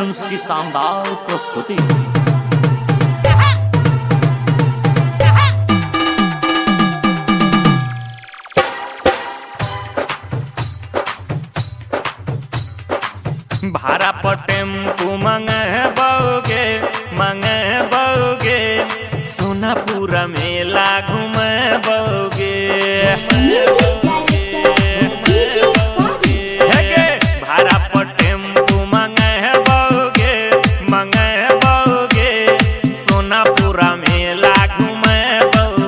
Films की शानदार प्रस्तुति। भाड़ा पर टेम्पू मंगबोगे मंगबोगे, सोनापुर मेला घूमबोगे। भाड़ा पर टेम्पू मंगबोगे मंगबोगे, सोनापुर मेला घूमबोगे।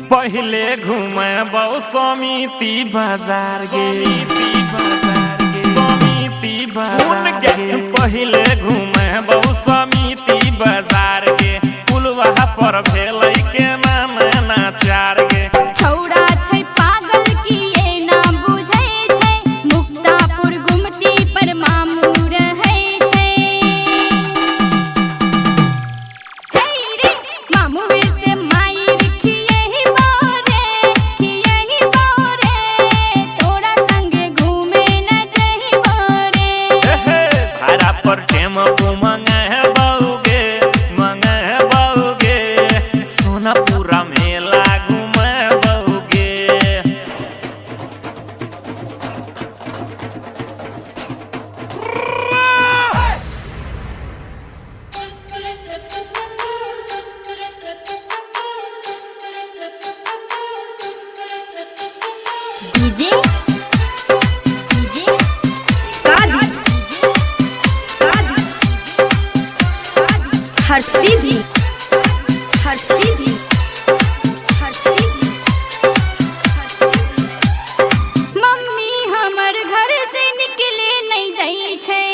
पहले घूमबो समिति बाजार गे, समिति बाजार गे। पहले घूमबो समिति बाजार गे, पुलवा पर भेलै के नाचार गे। छौड़ा छै पागल किए ना बुझै छै, मुक्तापुर गुमती पर मामू रहै छै। हे रे मामू से मायर खिए ही बारे, खिए ही बारे, तोरा संगे घूमे न जही बारे। भाड़ा पर टेम्पू मंगबोगे मंगबोगे, सोनापुर मेला घूमबोगे। डीजे हर्षिधि हर्षिधि हर्षिधि। मम्मी हमर घर से निकले नहीं दै छै,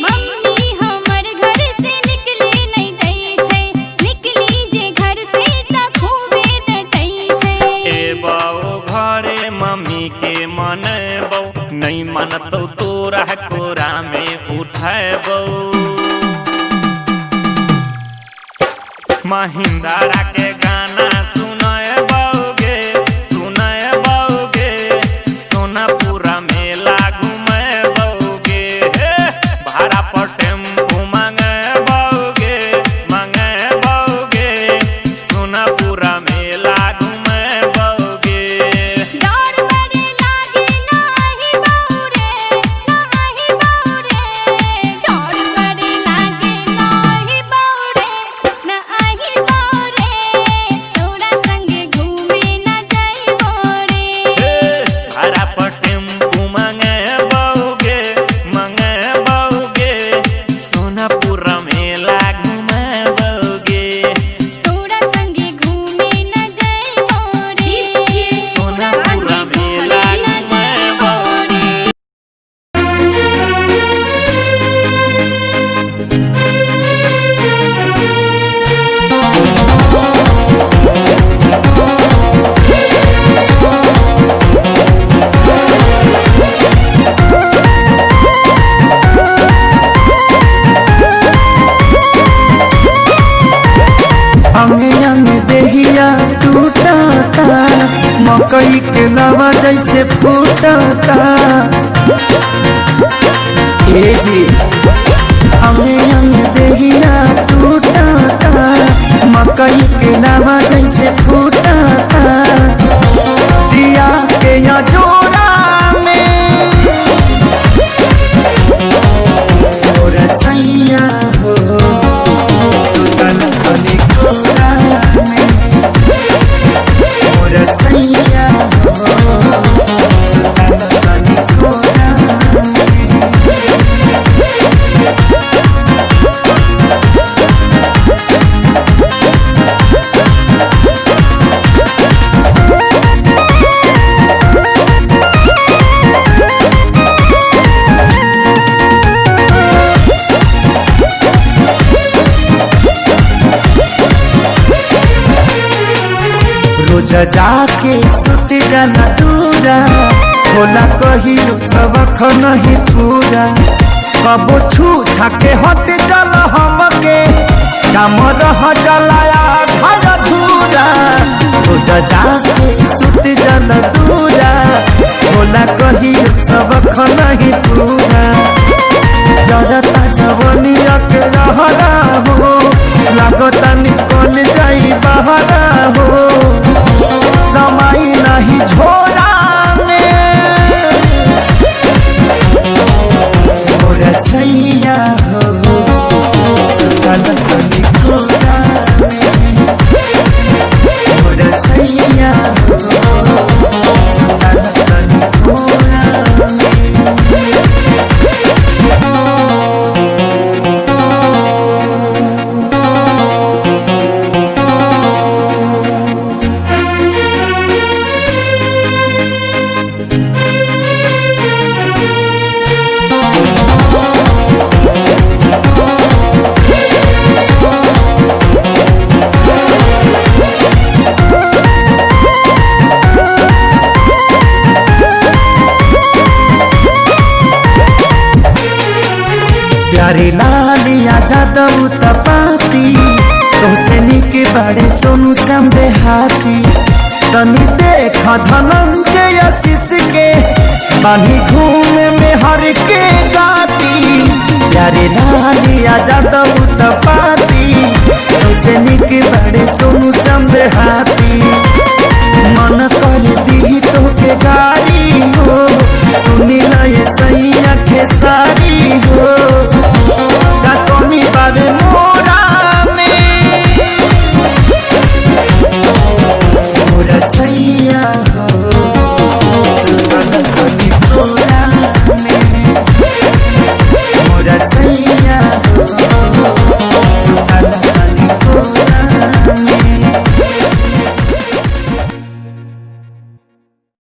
मम्मी हमर घर से निकले नहीं दै छै, निकली जे घर से त खूबे डटै छै। एबो घरे मम्मी के मनबो, नहीं मनतो तोरा कोरा में उठबो। महिंद्रा के गाना सुनबोगे सुनबोगे, सोनापुर मेला घूमबोगे। भाड़ा पर टेम्पू मंगबोगे मंगबोगे, सोनापुर मेला घूमबोगे। डर बड़े लागे नाही बौरे, नाही बौरे, डर बड़े लागे नाही बौरे, नाही बौरे, तोरा संगे घूमे न जाई बोरे। भाड़ा पर टेम्पू मंगबोगे मंगबोगे, सोनापुर मेला घूमबोगे। तोरा संगे घूमे न जाई बोरे, सोनापुर मेला घूमबोगे। अंगे अंगे देहिया टूटता, मकई के लवा जैसे फूटता। ए जी अंगे अंगे देहिया टूटता, मकई के लावा जैसे फूटता दिया के या जोड़ा में और सैया हो सुतल खली कोरा में और सैया हो सुतल खली कोरा में। रोज जाके सुत जाना दूरा होला कहियो सबक नहीं पूरा कबो छू छाके हट चल हमके काम रह चलाया घर धूरा रोज जाके सुत जाना दूरा होला कहियो सबक नहीं पूरा जरता जवनिया के रहरा हो लागता निकल जाई बहरा हो समय नहीं झोरा में और सैया हो सुतल खली कोरा में और सैया हो सुतल खली कोरा में। प्यारे लालिया जादव तपाती तोसे निके बड़े सोनू समझे हाथी तनी देख धनंजय आशीष के बानी घूमे में हर के गाती प्यारे लालिया जादव तपाती तोसे निके बड़े सोनू समझे हाथी